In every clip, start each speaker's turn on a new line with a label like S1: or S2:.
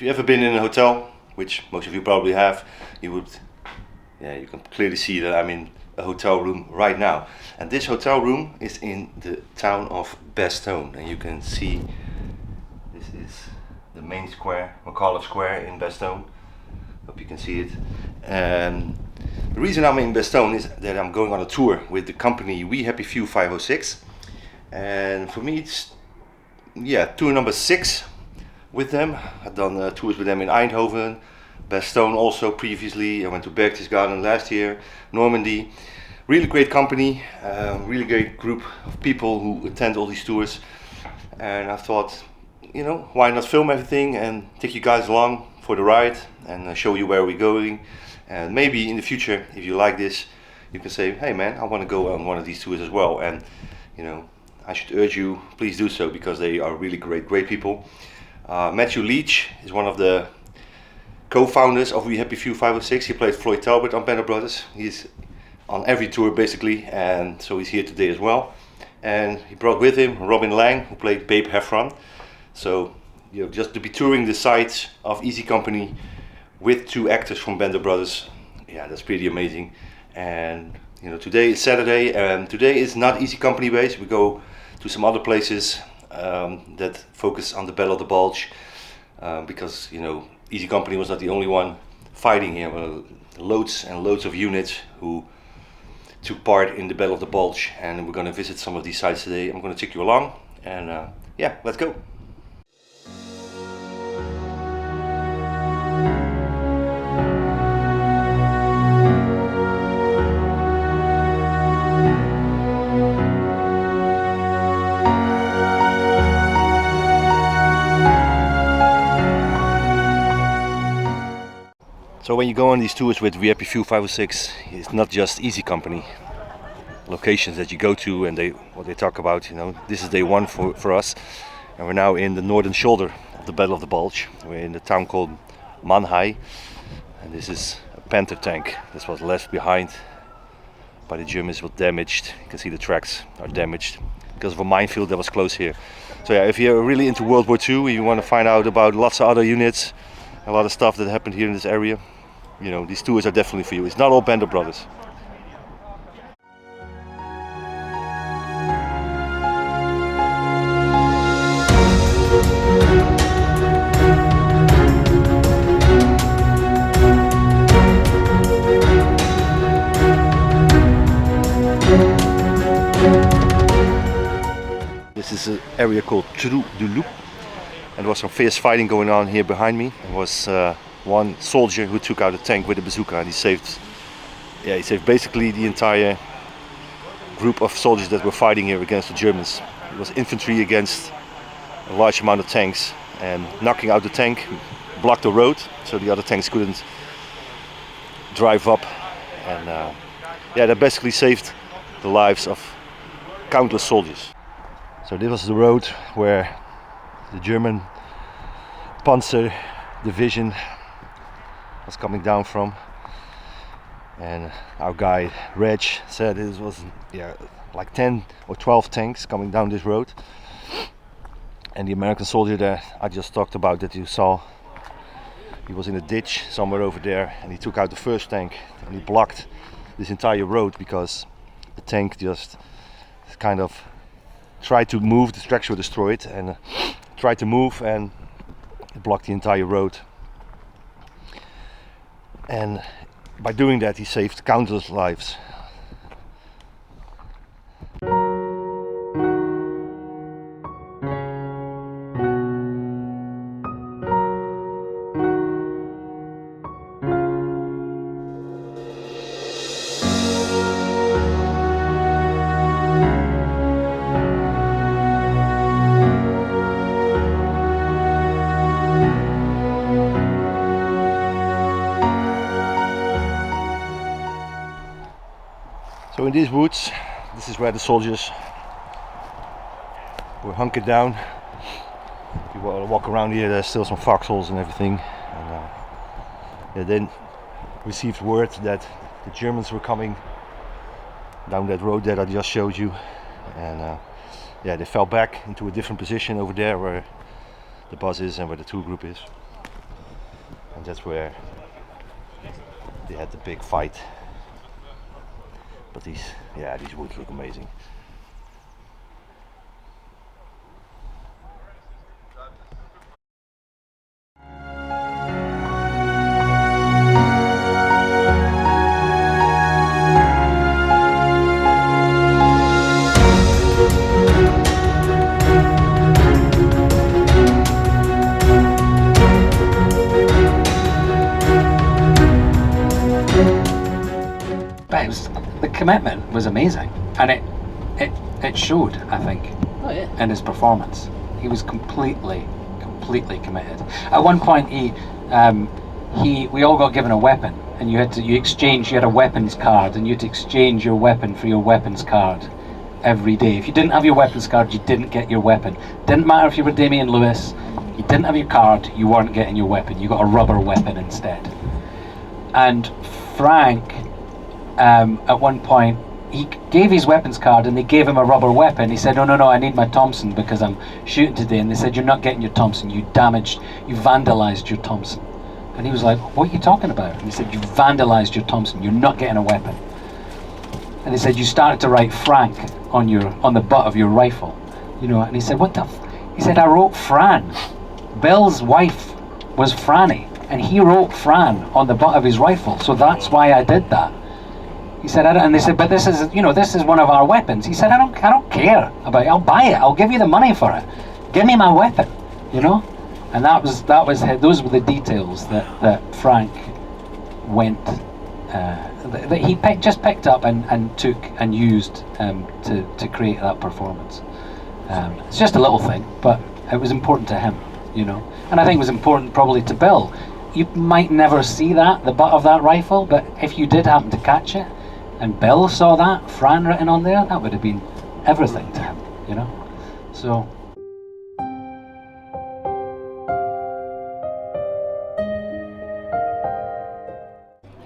S1: you ever been in a hotel, which most of you probably have, you can clearly see that I'm in a hotel room right now. And this hotel room is in the town of Bastogne, and you can see this is the main square, McAuliffe Square in Bastogne. Hope you can see it. And the reason I'm in Bastogne is that I'm going on a tour with the company WeHappyFew 506, and for me it's tour number 6 with them. I've done tours with them in Eindhoven, Bastogne also previously. I went to Berchtesgaden last year, Normandy. Really great company, really great group of people who attend all these tours. And I thought, you know, why not film everything and take you guys along for the ride and show you where we're going. And maybe in the future, if you like this, you can say, hey man, I want to go on one of these tours as well. And you know, I should urge you, please do so, because they are really great people. Matthew Leitch is one of the co-founders of WeHappyFew 506. He played Floyd Talbert on Band of Brothers. He's on every tour basically, and so he's here today as well. And he brought with him Robin Laing, who played Babe Heffron. So, you know, just to be touring the sites of Easy Company with 2 actors from Band of Brothers, yeah, that's pretty amazing. And you know, today is Saturday, and today is not Easy Company based. We go to some other places that focus on the Battle of the Bulge, because you know, Easy Company was not the only one fighting here. Loads and loads of units who took part in the Battle of the Bulge, and we're going to visit some of these sites today. I'm going to take you along, and yeah, let's go. So when you go on these tours with WeHappyFew 506, it's not just Easy Company locations that you go to and what they talk about. You know, this is day 1 for us, and we're now in the northern shoulder of the Battle of the Bulge. We're in a town called Mannheim, and this is a Panther tank. This was left behind by the Germans, was damaged. You can see the tracks are damaged because of a minefield that was close here. So yeah, if you're really into World War II, you want to find out about lots of other units, a lot of stuff that happened here in this area, you know, these tours are definitely for you. It's not all Band of Brothers. This is an area called Trou du Loup, and there was some fierce fighting going on here behind me. There was one soldier who took out a tank with a bazooka, and he saved basically the entire group of soldiers that were fighting here against the Germans. It was infantry against a large amount of tanks, and knocking out the tank blocked the road, so the other tanks couldn't drive up. And that basically saved the lives of countless soldiers. So this was the road where the German Panzer division was coming down from, and our guide Reg said it was like 10 or 12 tanks coming down this road. And the American soldier that I just talked about, that you saw, he was in a ditch somewhere over there, and he took out the first tank and he blocked this entire road because the tank just kind of tried to move. The tracks were destroyed, and tried to move, and it blocked the entire road. And by doing that, he saved countless lives. So in these woods, this is where the soldiers were hunkered down. If you walk around here, there's still some foxholes and everything. And then received word that the Germans were coming down that road that I just showed you. And they fell back into a different position over there where the bus is and where the tour group is. and that's where they had the big fight. But these woods look amazing.
S2: The commitment was amazing, and it showed, I think, in his performance. He was completely committed. At one point, we all got given a weapon, and you had a weapons card, and you had to exchange your weapon for your weapons card every day. If you didn't have your weapons card, you didn't get your weapon. Didn't matter if you were Damian Lewis, you didn't have your card, you weren't getting your weapon. You got a rubber weapon instead. And Frank, at one point, he gave his weapons card and they gave him a rubber weapon. He said, no, I need my Thompson because I'm shooting today. And they said, you're not getting your Thompson, you vandalized your Thompson. And he was like, what are you talking about? And he said, you vandalized your Thompson, you're not getting a weapon. And they said, you started to write Frank on the butt of your rifle. And he said, he said, I wrote Fran. Bill's wife was Franny, and he wrote Fran on the butt of his rifle, so that's why I did that. He said, and they said, but this is one of our weapons. He said, I don't care about it. I'll buy it. I'll give you the money for it. Give me my weapon, And those were the details that Frank went, that he just picked up and took and used to create that performance. It's just a little thing, but it was important to him, And I think it was important probably to Bill. You might never see the butt of that rifle, but if you did happen to catch it, and Bill saw that, Fran written on there, that would have been everything to him, So.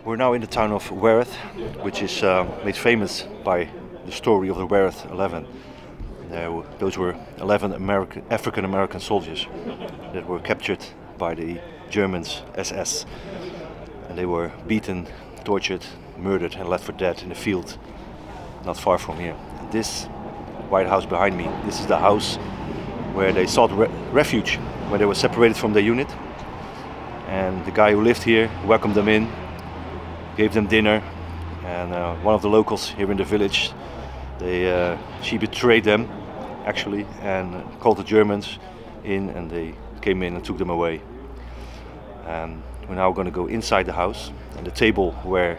S1: We're now in the town of Wereth, which is made famous by the story of the Wereth 11. Those were 11 African American soldiers that were captured by the Germans SS, and they were beaten, tortured, murdered and left for dead in a field not far from here. This white house behind me, this is the house where they sought refuge when they were separated from their unit, and the guy who lived here welcomed them in, gave them dinner, and one of the locals here in the village, she betrayed them actually and called the Germans in, and they came in and took them away. And we're now going to go inside the house, and the table where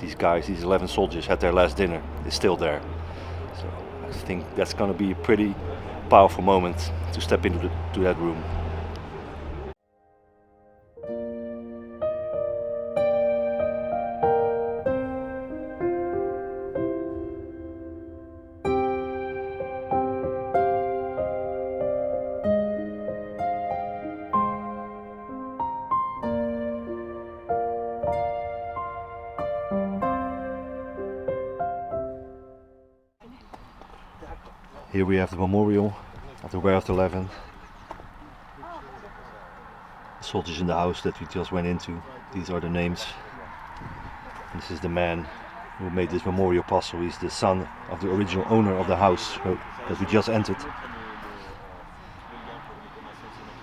S1: these 11 soldiers had their last dinner is still there. So I think that's going to be a pretty powerful moment to step into that room. Here we have the memorial of the Wereth 11. The soldiers in the house that we just went into, these are the names. This is the man who made this memorial possible. He's the son of the original owner of the house that we just entered.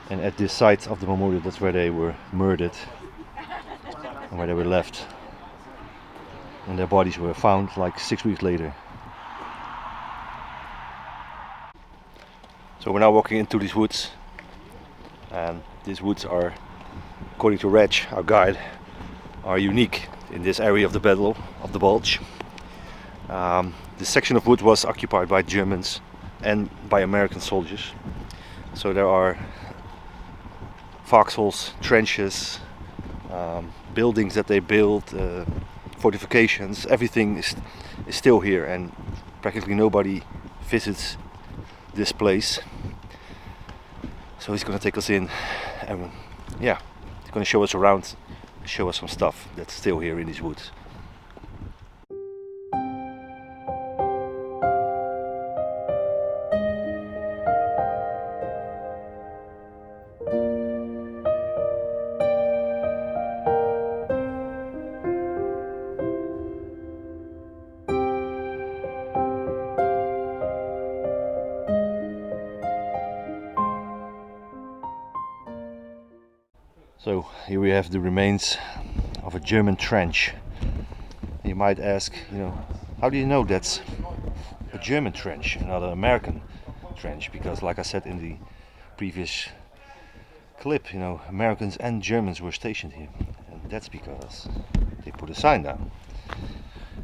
S1: And at this site of the memorial, that's where they were murdered and where they were left. And their bodies were found like 6 weeks later. So we're now walking into these woods, and these woods are, according to Reg, our guide, are unique in this area of the Battle of the Bulge. This section of wood was occupied by Germans and by American soldiers. So there are foxholes, trenches, buildings that they built, fortifications, everything is still here, and practically nobody visits this place. So he's going to take us in, and he's going to show us around, show us some stuff that's still here in these woods. So here we have the remains of a German trench. You might ask, how do you know that's a German trench and not an American trench? Because like I said in the previous clip, Americans and Germans were stationed here, and that's because they put a sign down.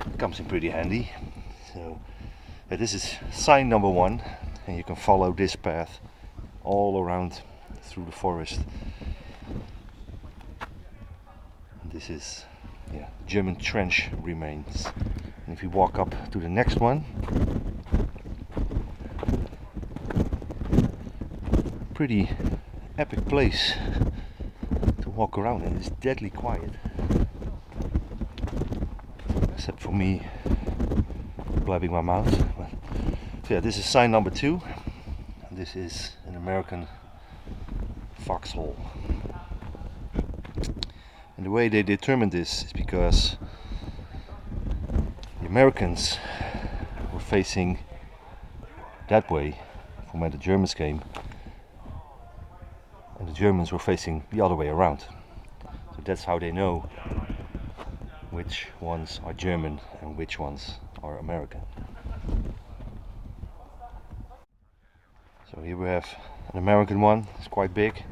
S1: It comes in pretty handy. So this is sign number 1, and you can follow this path all around through the forest. This is German trench remains. And if you walk up to the next one, pretty epic place to walk around, and it's deadly quiet, except for me blabbing my mouth. So yeah, this is sign number 2. This is an American foxhole. And the way they determined this is because the Americans were facing that way from where the Germans came, and the Germans were facing the other way around. So that's how they know which ones are German and which ones are American. So here we have an American one. It's quite big.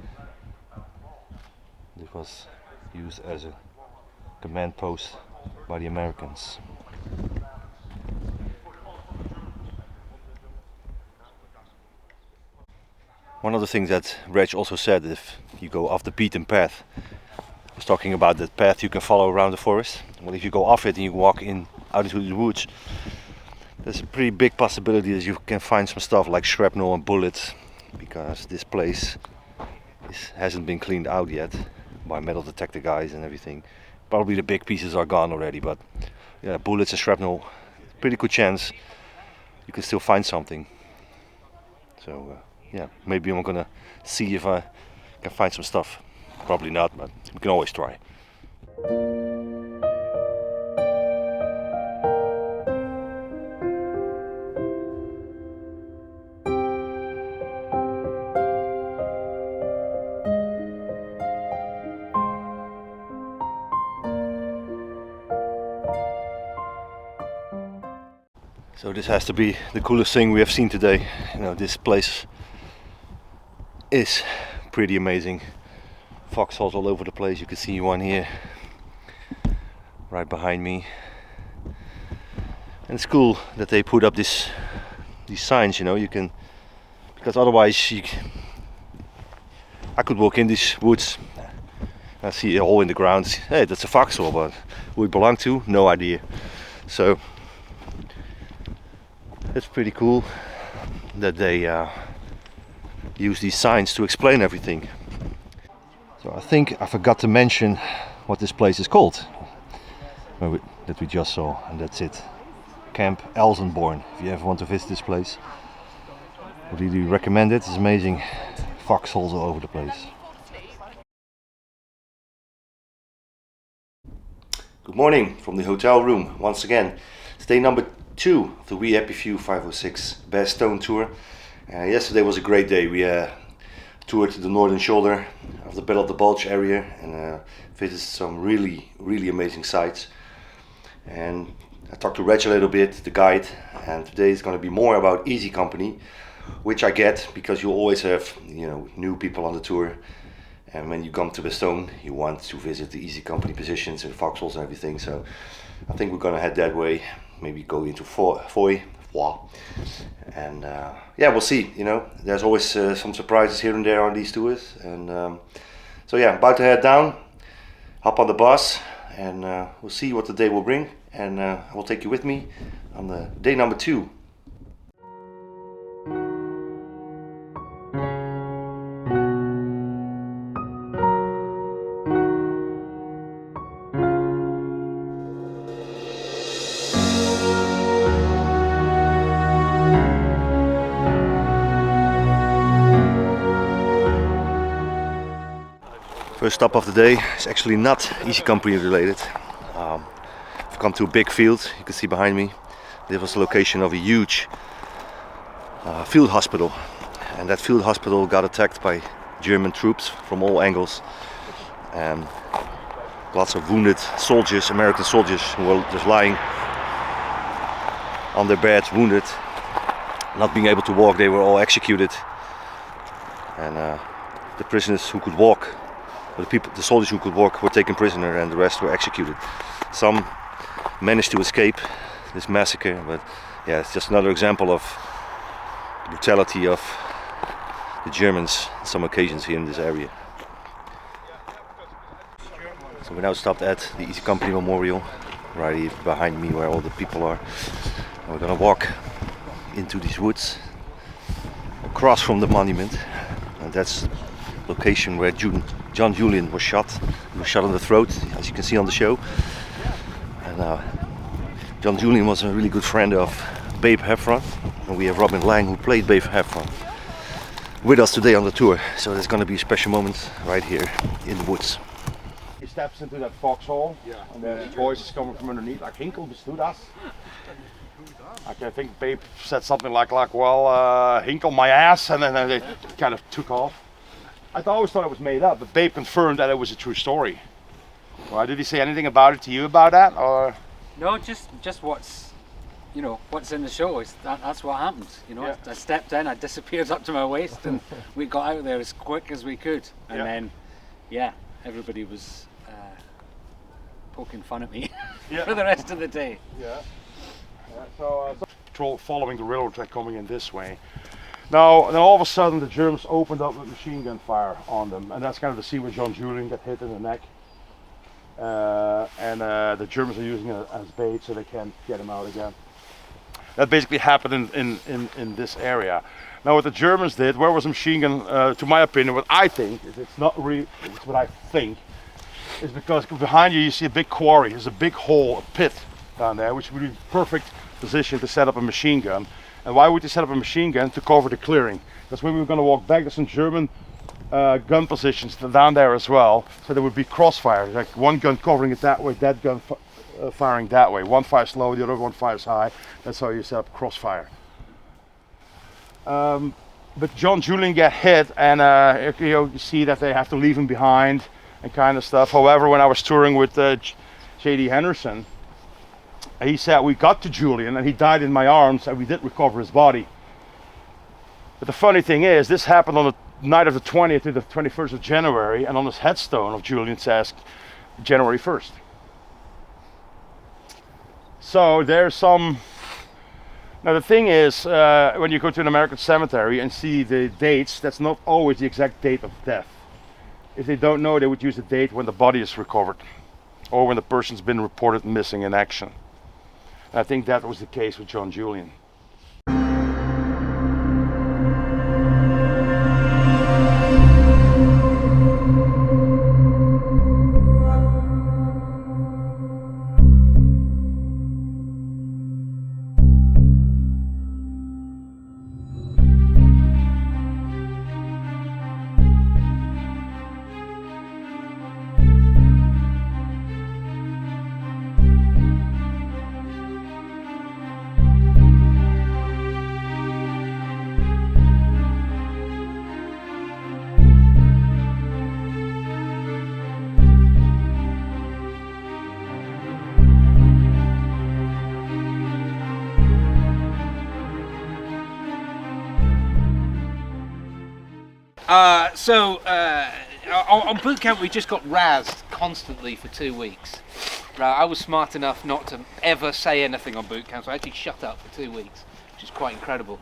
S1: This was used as a command post by the Americans. One of the things that Reg also said, if you go off the beaten path, he was talking about that path you can follow around the forest. Well, if you go off it and you walk out into the woods, there's a pretty big possibility that you can find some stuff like shrapnel and bullets, because this place hasn't been cleaned out yet by metal detector guys and everything. Probably the big pieces are gone already, but yeah, bullets and shrapnel, pretty good chance you can still find something. So yeah, maybe I'm gonna see if I can find some stuff. Probably not, but we can always try. So this has to be the coolest thing we have seen today. This place is pretty amazing. Foxholes all over the place. You can see one here right behind me. And it's cool that they put up these signs, you can, because otherwise I could walk in these woods, I see a hole in the ground, hey, that's a foxhole, but who it belonged to, no idea. So it's pretty cool that they use these signs to explain everything. So I think I forgot to mention what this place is called that we just saw, and that's it. Camp Elsenborn. If you ever want to visit this place, I really recommend it. It's amazing. Foxholes all over the place. Good morning from the hotel room once again. It's day number 2 of the WeHappyFew 506 Bear Stone tour. Yesterday was a great day. We toured the northern shoulder of the Battle of the Bulge area and visited some really amazing sites. And I talked to Reg a little bit, the guide, and today is going to be more about Easy Company, which I get because you always have new people on the tour, and when you come to Bastogne you want to visit the Easy Company positions and foxholes and everything. So I think we're going to head that way, maybe go into Foy, and yeah, we'll see. There's always some surprises here and there on these tours, and so yeah, about to head down, hop on the bus, and we'll see what the day will bring, and I will take you with me on the day number 2. First stop of the day is actually not Easy Company related. I've come to a big field, you can see behind me. This was the location of a huge field hospital, and that field hospital got attacked by German troops from all angles. and lots of wounded soldiers, American soldiers, who were just lying on their beds, wounded, not being able to walk. They were all executed, and the prisoners who could walk, the soldiers who could walk, were taken prisoner, and the rest were executed. Some managed to escape this massacre, but yeah, it's just another example of the brutality of the Germans on some occasions here in this area. So we now stopped at the Easy Company Memorial, right here behind me where all the people are. And we're gonna walk into these woods, across from the monument, and that's the location where John Julian was shot. He was shot in the throat, as you can see on the show. And John Julian was a really good friend of Babe Heffron, and we have Robin Laing, who played Babe Heffron, with us today on the tour. So there's going to be a special moment right here in the woods.
S3: He steps into that foxhole, and then his voice is coming from underneath, like Hinkel bestood us. Like, I think Babe said something like well, Hinkel my ass, and then they kind of took off. I always thought it was made up, but Babe confirmed that it was a true story. Well, did he say anything about it to you about that, or?
S2: No, just what's, you know, what's in the show. That's what happened. You know, I stepped in, I disappeared up to my waist, and we got out there as quick as we could. And then, everybody was poking fun at me for the rest of the day.
S3: So patrol following the railroad track coming in this way. Now, then all of a sudden the Germans opened up with machine gun fire on them, and that's kind of the scene where John Julian got hit in the neck. And the Germans are using it as bait so they can't get him out again. That basically happened in this area. Now what the Germans did, where was the machine gun, to my opinion, what I think, it's not really, it's what I think, is because behind you see a big quarry, there's a big hole, a pit down there, which would be the perfect position to set up a machine gun. And why would you set up a machine gun? To cover the clearing. That's when we were going to walk back. There's some German gun positions down there as well, so there would be crossfire, like one gun covering it that way, that gun firing that way. One fires low, the other one fires high. That's how you set up crossfire. But John Julian got hit, and you see that they have to leave him behind and kind of stuff. However, when I was touring with J.D. Henderson, he said we got to Julian and he died in my arms, and we did recover his body. But the funny thing is, this happened on the night of the 20th to the 21st of January, and on his headstone of Julian says January 1st. So there's some. Now the thing is, when you go to an American cemetery and see the dates, that's not always the exact date of death. If they don't know, they would use the date when the body is recovered, or when the person's been reported missing in action. And I think that was the case with John Julian.
S4: On boot camp we just got razzed constantly for 2 weeks. I was smart enough not to ever say anything on boot camp, so I actually shut up for 2 weeks, which is quite incredible.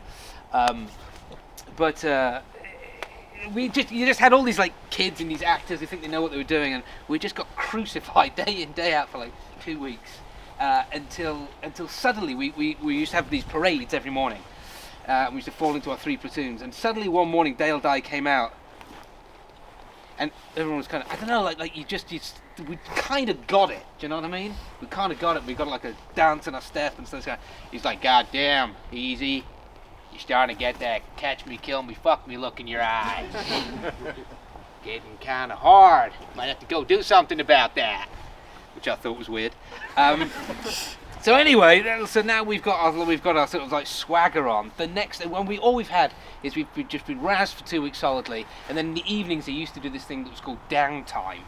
S4: You just had all these like kids and these actors who think they know what they were doing, and we just got crucified day in day out for like 2 weeks until suddenly we used to have these parades every morning. We used to fall into our 3 platoons, and suddenly one morning Dale Dye came out, and everyone was kind of, I don't know, like we kind of got it. Do you know what I mean? We kind of got it. We got like a dance and a step and stuff. He's like, God damn, easy. You're starting to get that catch me, kill me, fuck me look in your eyes. Getting kind of hard. Might have to go do something about that. Which I thought was weird. So anyway, so now we've got our sort of like swagger on. The next all we've had is we've just been razzed for 2 weeks solidly, and then in the evenings they used to do this thing that was called downtime,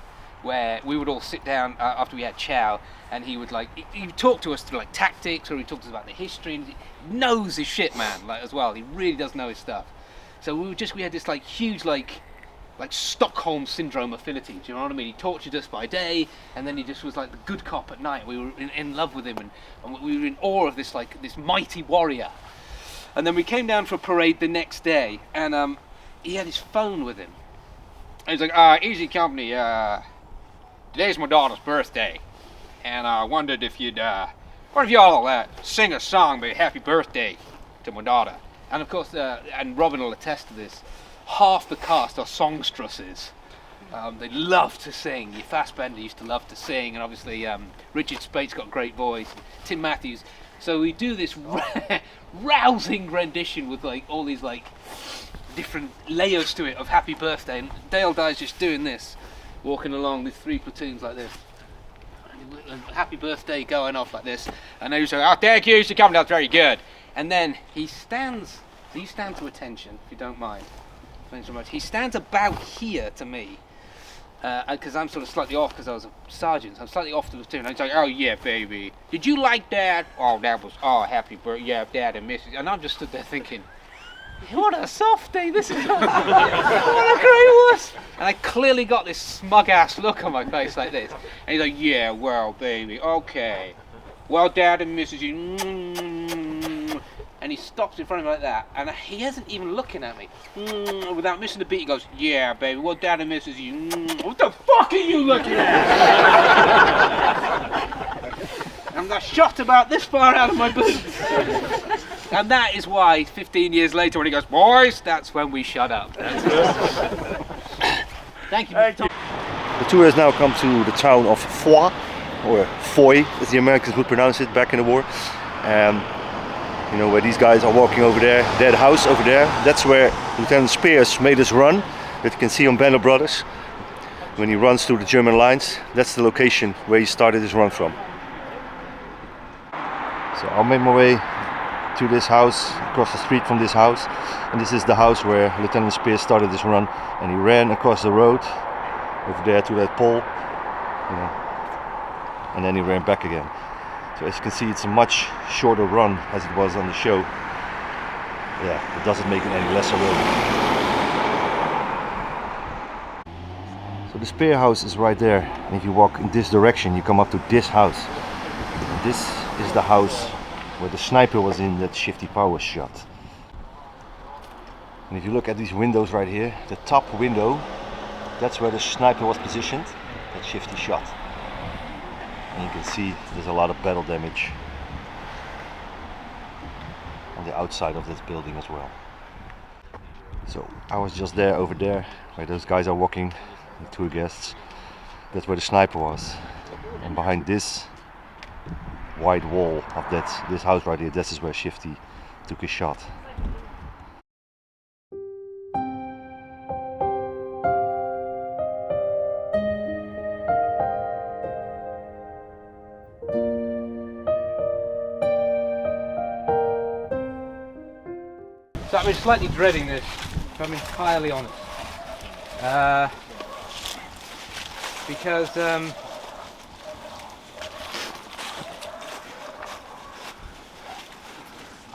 S4: where we would all sit down after we had chow, and he would he would talk to us through like tactics, or he talked to us about the history, and he knows his shit, man, like as well. He really does know his stuff. So we had this like huge like Stockholm syndrome affinity. Do you know what I mean? He tortured us by day, and then he just was like the good cop at night. We were in love with him, and we were in awe of this mighty warrior. And then we came down for a parade the next day, and he had his phone with him. And he's like, easy company, today's my daughter's birthday, and I wondered if y'all sing a song about happy birthday to my daughter. And of course, and Robin will attest to this, half the cast are songstresses. They love to sing. Your Fassbender used to love to sing, and obviously Richard Spate's got a great voice, Tim Matthews. So we do this rousing rendition with like all these like different layers to it of happy birthday, and Dale Dye's just doing this, walking along with 3 platoons like this, and happy birthday going off like this, and they say, thank you, you come, that's very good. And then he stands, so you stand to attention if you don't mind, thanks so much. He stands about here to me, because I'm sort of slightly off because I was a sergeant, so I'm slightly off to the platoon, and he's like, oh yeah baby, did you like that? Oh that was, happy birthday, yeah, dad and missus. And I'm just stood there thinking, what a softie, this is what a great wuss. And I clearly got this smug ass look on my face like this, and he's like, yeah, well baby, okay, well dad and missus, and he stops in front of me like that, and he isn't even looking at me. Without missing the beat, he goes, yeah baby, well dad and missus, what the fuck are you looking at? And I shot about this far out of my boots. And that is why 15 years later when he goes, boys, that's when we shut up. Thank you.
S3: Thank you.
S1: The tour has now come to the town of Foy, or Foy as the Americans would pronounce it back in the war. You know, where these guys are walking over there, their house over there, that's where Lieutenant Spears made his run, that you can see on Band of Brothers. When he runs through the German lines, that's the location where he started his run from. So I'll make my way to this house, across the street from this house, and this is the house where Lieutenant Spears started his run, and he ran across the road over there to that pole, you know, and then he ran back again. So as you can see, it's a much shorter run as it was on the show. Yeah, it doesn't make it any less a run. So the Spear house is right there, and if you walk in this direction you come up to this house. And this is the house where the sniper was in that Shifty Powers shot. And if you look at these windows right here, the top window, that's where the sniper was positioned, that Shifty shot. And you can see there's a lot of battle damage on the outside of this building as well. So I was just there, over there, where those guys are walking, the tour guests. That's where the sniper was. And behind this white wall of this house right here, this is where Shifty took his shot.
S4: So I've been slightly dreading this, if I'm entirely honest. Because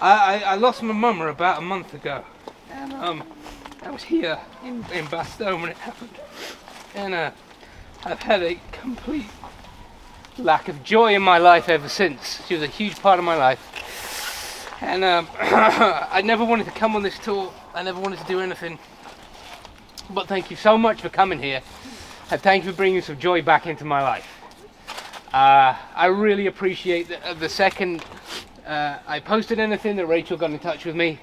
S4: I lost my mum about a month ago, and I was here in Bastogne when it happened, and I've had a complete lack of joy in my life ever since. She was a huge part of my life. And I never wanted to come on this tour, I never wanted to do anything, but thank you so much for coming here, and thank you for bringing some joy back into my life. I really appreciate the second I posted anything that Rachel got in touch with me.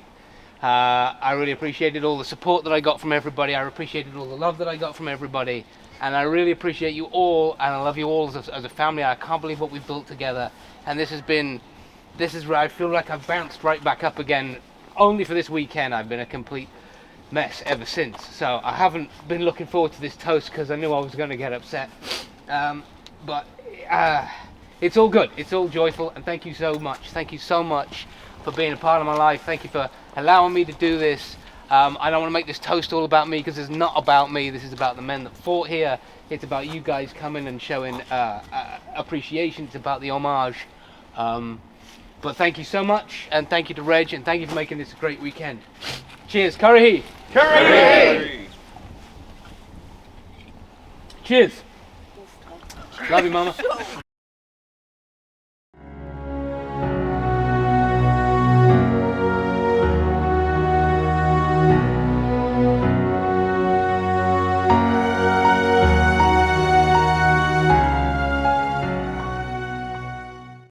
S4: I really appreciated all the support that I got from everybody, I appreciated all the love that I got from everybody, and I really appreciate you all, and I love you all as a family. I can't believe what we've built together, and this is where I feel like I've bounced right back up again. Only for this weekend I've been a complete mess ever since. So I haven't been looking forward to this toast because I knew I was going to get upset. But it's all good, it's all joyful, and thank you so much. Thank you so much for being a part of my life. Thank you for allowing me to do this. I don't want to make this toast all about me, because it's not about me. This is about the men that fought here. It's about you guys coming and showing appreciation. It's about the homage. But thank you so much, and thank you to Reg, and thank you for making this a great weekend. Cheers, Curry.
S3: Curry!
S4: Cheers. Love you, mama.